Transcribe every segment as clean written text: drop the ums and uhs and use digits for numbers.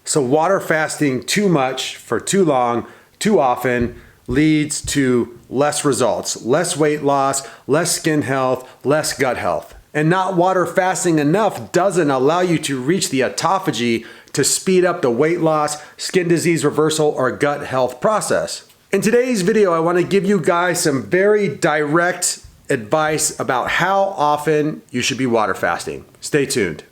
So water fasting too much for too long, too often leads to less results, less weight loss, less skin health, less gut health. And not water fasting enough doesn't allow you to reach the autophagy to speed up the weight loss, skin disease reversal, or gut health process. In today's video, I want to give you guys some very direct advice about how often you should be water fasting. Stay tuned.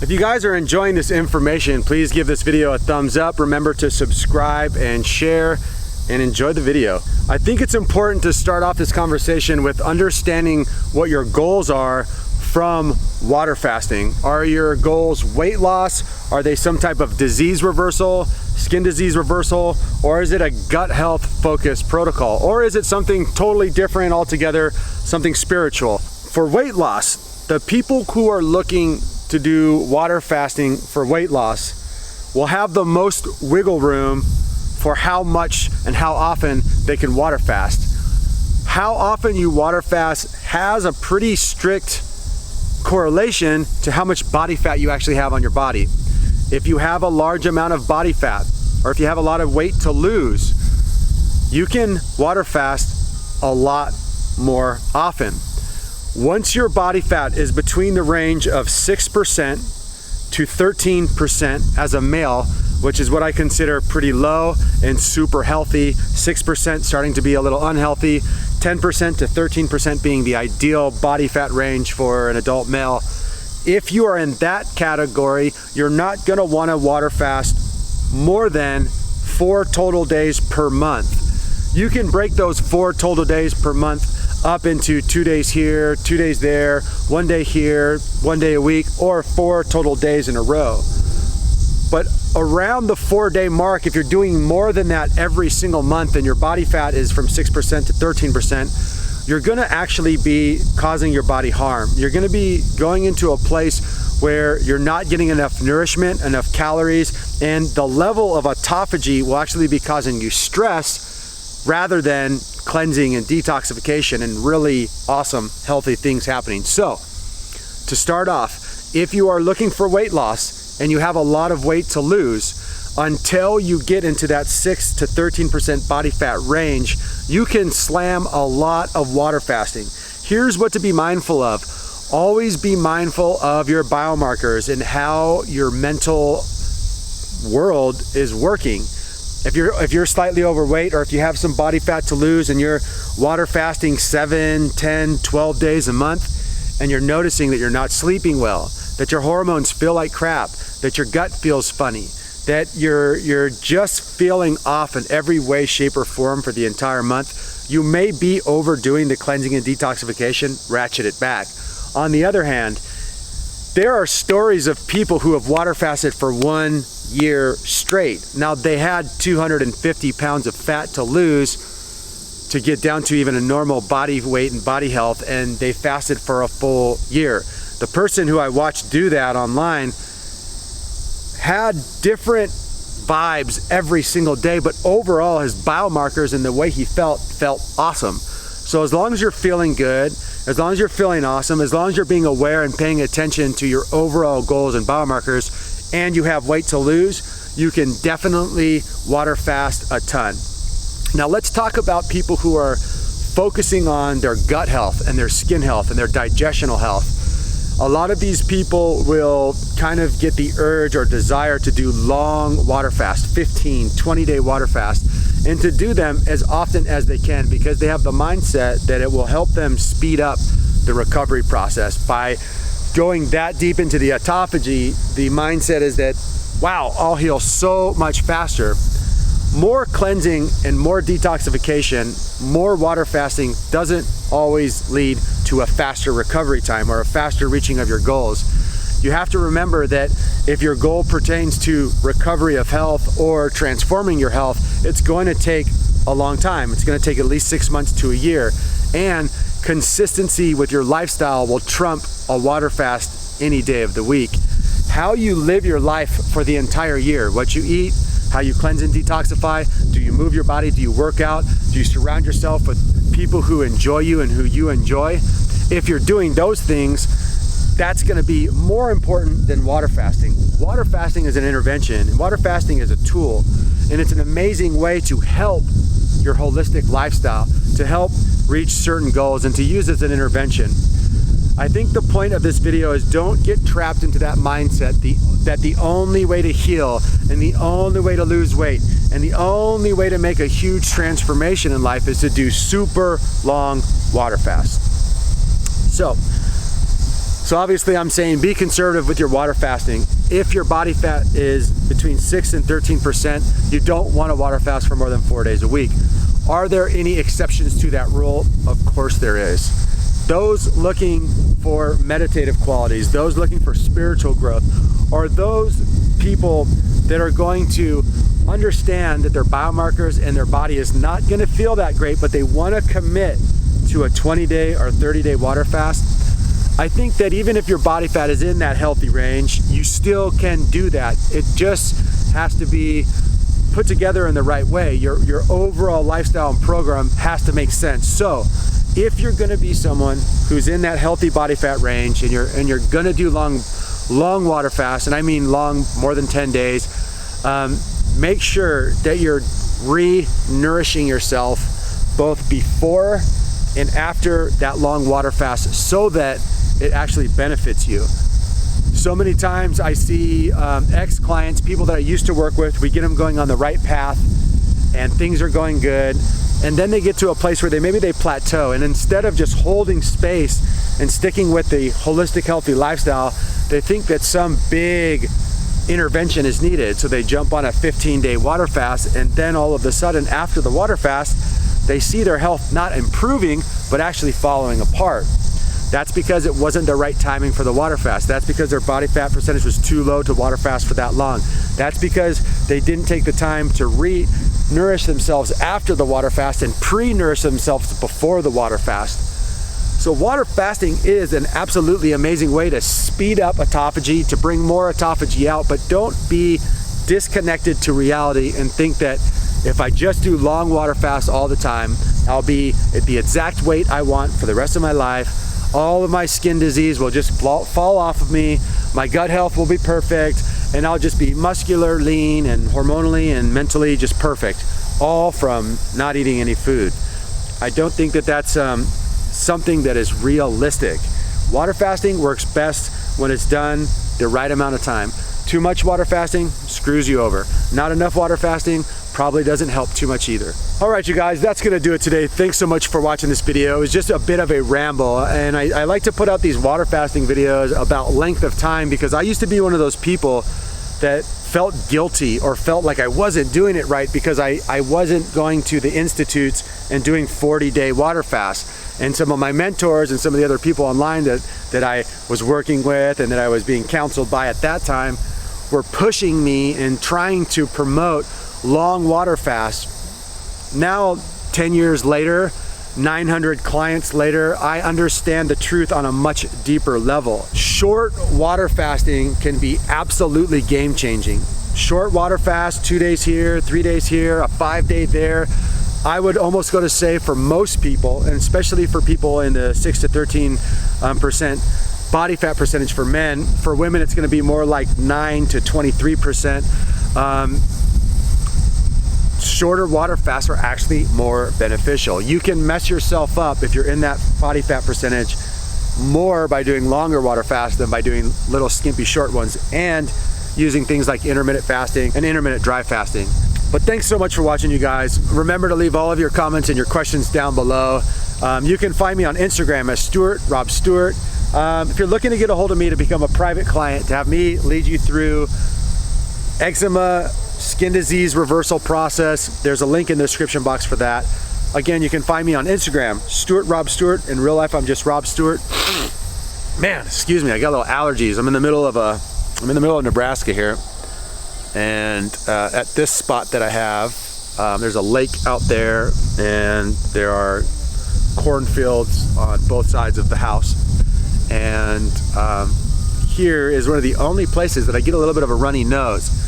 If you guys are enjoying this information, please give this video a thumbs up. Remember to subscribe and share and enjoy the video. I think it's important to start off this conversation with understanding what your goals are from water fasting. Are your goals weight loss? Are they some type of disease reversal, skin disease reversal, or is it a gut health focused protocol? Or is it something totally different altogether, something spiritual? For weight loss, the people who are looking to do water fasting for weight loss will have the most wiggle room for how much and how often they can water fast. How often you water fast has a pretty strict correlation to how much body fat you actually have on your body. If you have a large amount of body fat, or if you have a lot of weight to lose, you can water fast a lot more often. Once your body fat is between the range of 6% to 13% as a male, which is what I consider pretty low and super healthy, 6% starting to be a little unhealthy, 10% to 13% being the ideal body fat range for an adult male. If you are in that category, you're not gonna wanna water fast more than 4 total days per month. You can break those 4 total days per month up into 2 days here, 2 days there, 1 day here, 1 day a week, or 4 total days in a row. But around the 4-day mark, if you're doing more than that every single month and your body fat is from 6% to 13%, you're gonna actually be causing your body harm. You're gonna be going into a place where you're not getting enough nourishment, enough calories, and the level of autophagy will actually be causing you stress rather than cleansing and detoxification and really awesome, healthy things happening. So, to start off, if you are looking for weight loss, and you have a lot of weight to lose, until you get into that 6 to 13% body fat range, you can slam a lot of water fasting. Here's what to be mindful of. Always be mindful of your biomarkers and how your mental world is working. If you're slightly overweight, or if you have some body fat to lose and you're water fasting 7, 10, 12 days a month, and you're noticing that you're not sleeping well, that your hormones feel like crap, that your gut feels funny, that you're just feeling off in every way, shape, or form for the entire month, you may be overdoing the cleansing and detoxification. Ratchet it back. On the other hand, there are stories of people who have water fasted for 1 year straight. Now, they had 250 pounds of fat to lose to get down to even a normal body weight and body health, and they fasted for a full year. The person who I watched do that online had different vibes every single day, but overall his biomarkers and the way he felt awesome. So as long as you're feeling good, as long as you're feeling awesome, as long as you're being aware and paying attention to your overall goals and biomarkers, and you have weight to lose, you can definitely water fast a ton. Now let's talk about people who are focusing on their gut health and their skin health and their digestional health. A lot of these people will kind of get the urge or desire to do long water fast, 15, 20-day water fast, and to do them as often as they can because they have the mindset that it will help them speed up the recovery process. By going that deep into the autophagy, the mindset is that, wow, I'll heal so much faster. More cleansing and more detoxification, more water fasting doesn't always lead to a faster recovery time or a faster reaching of your goals. You have to remember that if your goal pertains to recovery of health or transforming your health, it's going to take a long time. It's going to take at least 6 months to a year. And consistency with your lifestyle will trump a water fast any day of the week. How you live your life for the entire year, what you eat, how you cleanse and detoxify, do you move your body, do you work out, do you surround yourself with people who enjoy you and who you enjoy, if you're doing those things, that's gonna be more important than water fasting. Water fasting is an intervention, and water fasting is a tool, and it's an amazing way to help your holistic lifestyle, to help reach certain goals, and to use as an intervention. I think the point of this video is don't get trapped into that mindset that the only way to heal, and the only way to lose weight, and the only way to make a huge transformation in life is to do super long water fasts. So obviously I'm saying be conservative with your water fasting. If your body fat is between 6 and 13%, you don't want to water fast for more than 4 days a week. Are there any exceptions to that rule? Of course there is. Those looking for meditative qualities, those looking for spiritual growth, or those people that are going to understand that their biomarkers and their body is not going to feel that great, but they want to commit to a 20-day or 30-day water fast. I think that even if your body fat is in that healthy range, you still can do that. It just has to be put together in the right way. Your overall lifestyle and program has to make sense. So if you're gonna be someone who's in that healthy body fat range, and you're gonna do long water fast, and I mean long, more than 10 days, make sure that you're re-nourishing yourself both before and after that long water fast, so that it actually benefits you. So many times I see ex-clients, people that I used to work with, we get them going on the right path and things are going good, and then they get to a place where maybe they plateau, and instead of just holding space and sticking with the holistic healthy lifestyle, they think that some big intervention is needed. So they jump on a 15-day water fast, and then all of a sudden after the water fast, they see their health not improving, but actually falling apart. That's because it wasn't the right timing for the water fast. That's because their body fat percentage was too low to water fast for that long. That's because they didn't take the time to re-nourish themselves after the water fast and pre-nourish themselves before the water fast. So water fasting is an absolutely amazing way to speed up autophagy, to bring more autophagy out, but don't be disconnected to reality and think that if I just do long water fasts all the time, I'll be at the exact weight I want for the rest of my life. All of my skin disease will just fall off of me. My gut health will be perfect, and I'll just be muscular, lean, and hormonally and mentally just perfect, all from not eating any food. I don't think that that's something that is realistic. Water fasting works best when it's done the right amount of time. Too much water fasting screws you over. Not enough water fasting probably doesn't help too much either. All right, you guys, that's gonna do it today. Thanks so much for watching this video. It was just a bit of a ramble, and I like to put out these water fasting videos about length of time, because I used to be one of those people that felt guilty or felt like I wasn't doing it right because I wasn't going to the institutes and doing 40-day water fasts. And some of my mentors and some of the other people online that I was working with and that I was being counseled by at that time were pushing me and trying to promote long water fasts. Now, 10 years later, 900 clients later, I understand the truth on a much deeper level. Short water fasting can be absolutely game-changing. Short water fast, 2 days here, 3 days here, a 5-day there. I would almost go to say for most people, and especially for people in the 6 to 13% body fat percentage for men. For women, it's going to be more like 9 to 23%. Shorter water fasts are actually more beneficial. You can mess yourself up if you're in that body fat percentage more by doing longer water fasts than by doing little skimpy short ones, and using things like intermittent fasting and intermittent dry fasting. But thanks so much for watching, you guys. Remember to leave all of your comments and your questions down below. You can find me on Instagram as Rob Stuart. If you're looking to get a hold of me to become a private client, to have me lead you through eczema, skin disease reversal process, there's a link in the description box for that. Again, you can find me on Instagram, Rob Stuart. In real life, I'm just Rob Stuart. Man, excuse me, I got a little allergies. I'm in the middle of Nebraska here, and at this spot that I have, there's a lake out there, and there are cornfields on both sides of the house. And here is one of the only places that I get a little bit of a runny nose.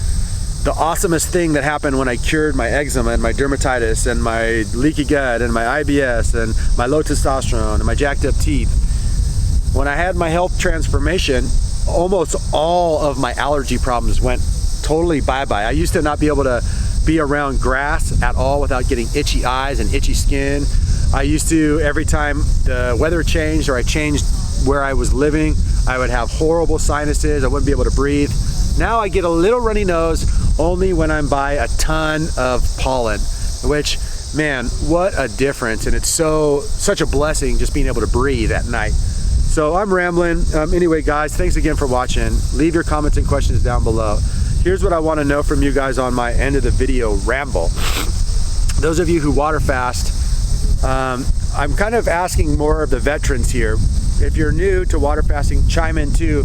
The awesomest thing that happened when I cured my eczema and my dermatitis and my leaky gut and my IBS and my low testosterone and my jacked up teeth When I had my health transformation, almost all of my allergy problems went totally bye-bye. I used to not be able to be around grass at all without getting itchy eyes and itchy skin. I used to, every time the weather changed or I changed where I was living, I would have horrible sinuses. I wouldn't be able to breathe. Now I get a little runny nose only when I'm by a ton of pollen, which, man, what a difference. And it's such a blessing just being able to breathe at night. So I'm rambling. Anyway, guys, thanks again for watching. Leave your comments and questions down below. Here's what I want to know from you guys on my end of the video ramble. Those of you who water fast, I'm kind of asking more of the veterans here. If you're new to water fasting, chime in too.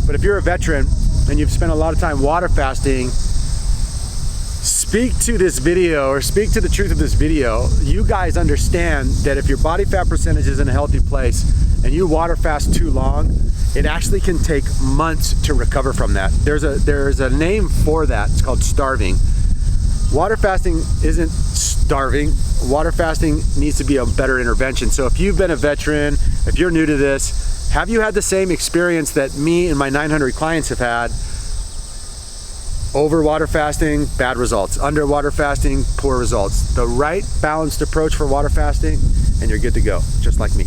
But if you're a veteran and you've spent a lot of time water fasting, speak to this video or speak to the truth of this video. You guys understand that if your body fat percentage is in a healthy place and you water fast too long, it actually can take months to recover from that. There's a name for that. It's called starving. Water fasting isn't starving. Water fasting needs to be a better intervention. So if you've been a veteran, if you're new to this, have you had the same experience that me and my 900 clients have had? Over water fasting, bad results. Under water fasting, poor results. The right balanced approach for water fasting, and you're good to go, just like me.